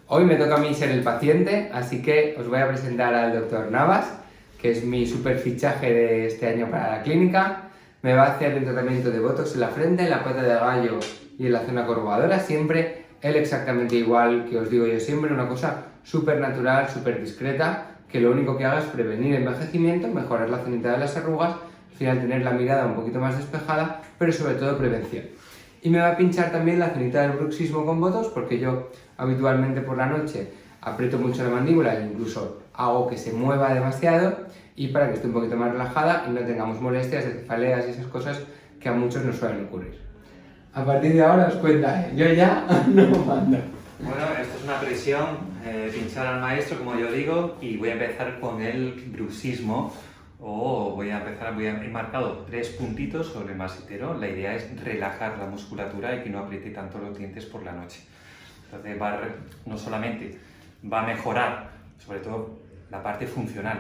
Hoy me toca a mí ser el paciente, así que os voy a presentar al doctor Navas, que es mi super fichaje de este año para la clínica. Me va a hacer el tratamiento de botox en la frente, en la pata de gallo y en la zona corrugada, siempre él exactamente igual que os digo yo siempre, una cosa súper natural, súper discreta, que lo único que haga es prevenir envejecimiento, mejorar la cenita de las arrugas, al final tener la mirada un poquito más despejada, pero sobre todo prevención. Y me va a pinchar también la cenita del bruxismo con botox, porque yo habitualmente por la noche aprieto mucho la mandíbula e incluso hago que se mueva demasiado, y para que esté un poquito más relajada y no tengamos molestias de cefaleas y esas cosas que a muchos nos suelen ocurrir. A partir de ahora os cuenta, yo ya no mando. Bueno, esto es una presión, pinchar al maestro, como yo digo, y voy a empezar con el bruxismo. He marcado 3 puntitos sobre el massetero. La idea es relajar la musculatura y que no apriete tanto los dientes por la noche. Entonces no solamente va a mejorar, sobre todo, la parte funcional.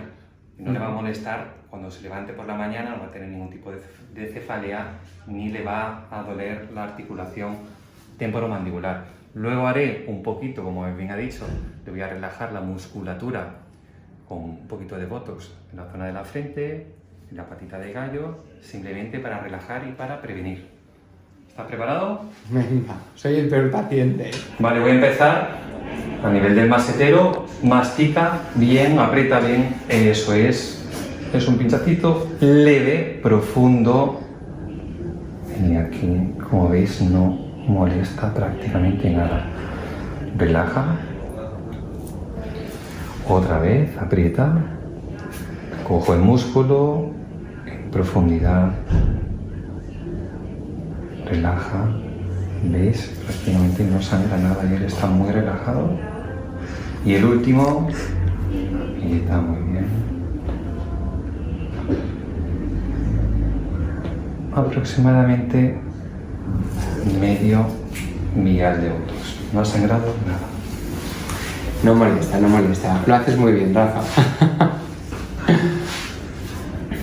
No le va a molestar cuando se levante por la mañana, no va a tener ningún tipo de cefalea, ni le va a doler la articulación temporomandibular. Luego haré un poquito, como bien ha dicho, le voy a relajar la musculatura con un poquito de botox en la zona de la frente, en la patita de gallo, simplemente para relajar y para prevenir. ¿Estás preparado? Venga, soy el peor paciente. Vale, voy a empezar a nivel del masetero. Mastica bien, aprieta bien, eso es. Es un pinchacito leve, profundo. Y aquí, como veis, no molesta prácticamente nada. Relaja. Otra vez, aprieta. Cojo el músculo en profundidad. Relaja. ¿Veis? Prácticamente no sangra nada y él está muy relajado. Y el último, y está muy bien. Aproximadamente medio vial de botox. No ha sangrado nada. No molesta, no molesta. Lo haces muy bien, Rafa.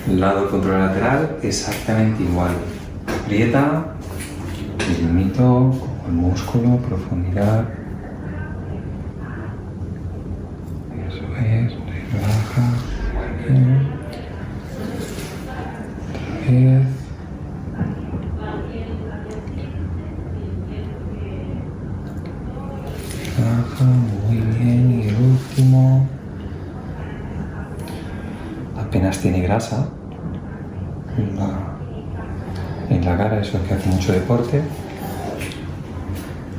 Lado contralateral, exactamente igual. Aprieta, limito, con el músculo, profundidad. Eso es, relaja. Bien. Otra vez. Relaja, muy bien. Y el último. Apenas tiene grasa en la cara, eso es que hace mucho deporte.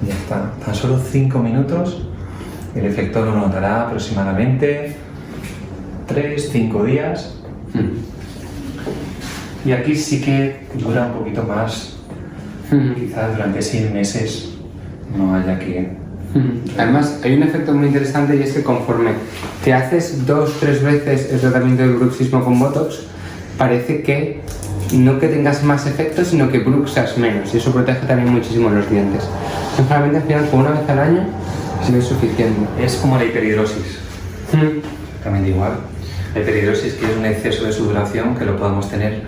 Ya está, tan solo 5 minutos. El efecto lo notará aproximadamente 3-5 días. Y aquí sí que dura un poquito más. Quizás durante 6 meses no haya que... Además, hay un efecto muy interesante, y es que conforme te haces 2-3 veces el tratamiento del bruxismo con botox, parece que no que tengas más efecto, sino que bruxas menos, y eso protege también muchísimo los dientes. Generalmente al final, con una vez al año, sí es suficiente. Es como la hiperhidrosis. También igual. La hiperhidrosis, que es un exceso de sudoración que lo podemos tener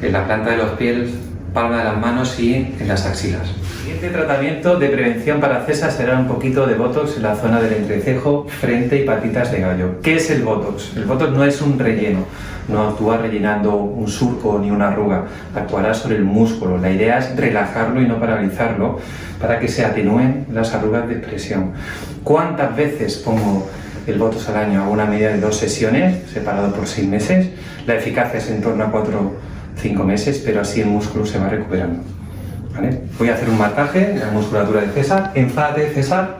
en la planta de los pies, palma de las manos y en las axilas. El siguiente tratamiento de prevención para CESA será un poquito de botox en la zona del entrecejo, frente y patitas de gallo. ¿Qué es el botox? El botox no es un relleno, no actúa rellenando un surco ni una arruga, actuará sobre el músculo. La idea es relajarlo y no paralizarlo para que se atenúen las arrugas de expresión. ¿Cuántas veces pongo el botox al año? Hago una media de 2 sesiones, separado por 6 meses. La eficacia es en torno a 4-5 meses, pero así el músculo se va recuperando. ¿Vale? Voy a hacer un marcaje de la musculatura de César. Enfádate, César.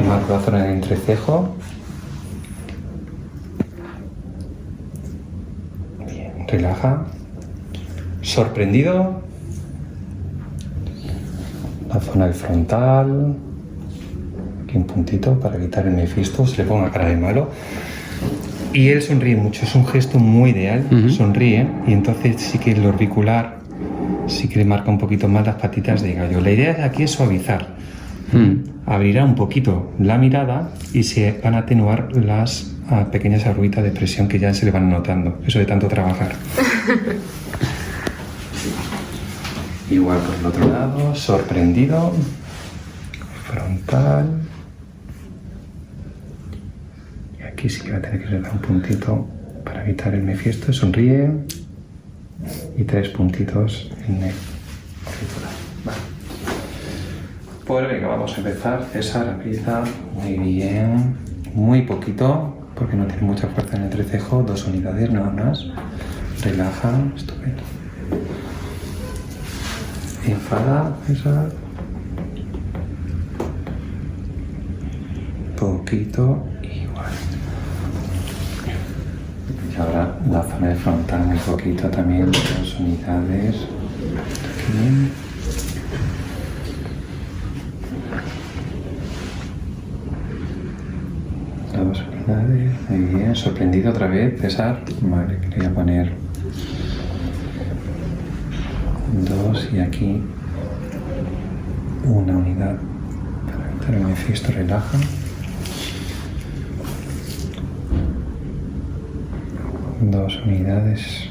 Marco la zona del entrecejo. Bien, relaja. Sorprendido. La zona del frontal. Aquí un puntito para quitar el mefisto, se le ponga cara de malo. Y él sonríe mucho, es un gesto muy ideal. Sonríe, y entonces sí que el orbicular sí que le marca un poquito más las patitas de gallo. La idea aquí es suavizar. Abrirá un poquito la mirada y se van a atenuar las pequeñas arruguitas de presión que ya se le van notando, eso de tanto trabajar. Igual por el otro lado, sorprendido, frontal. aquí sí que va a tener que dar un puntito para evitar el Mephisto. Sonríe. Y 3 puntitos en el auricular. Vale. Pues venga, vamos a empezar. César, aprieta. Muy bien. Muy poquito, porque no tiene mucha fuerza en el entrecejo. 2 unidades nada más. Relaja. Estupendo. Enfada, César. Poquito. Igual. Y ahora la zona de frontal muy poquito también, 2 unidades. Aquí. Dos unidades, muy bien. Sorprendido otra vez, César. Vale, quería poner 2 y aquí 1 unidad para evitar el Mephisto. Relaja. 2 unidades,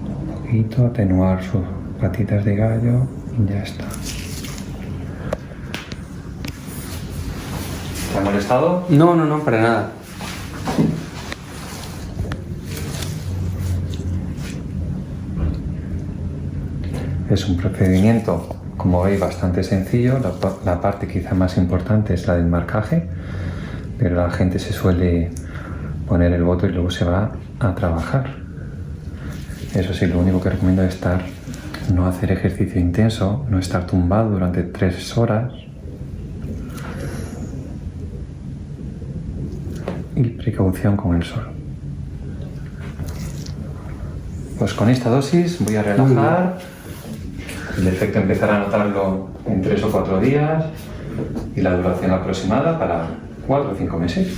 un poquito, atenuar sus patitas de gallo y ya está. ¿Te ha molestado? No, para nada. Es un procedimiento, como veis, bastante sencillo. La parte quizá más importante es la del marcaje, pero la gente se suele poner el boto y luego se va a trabajar. Eso sí, lo único que recomiendo es no hacer ejercicio intenso, no estar tumbado durante 3 horas y precaución con el sol. Pues con esta dosis voy a relajar. El efecto empezará a notarlo en 3 o 4 días y la duración aproximada para 4 o 5 meses.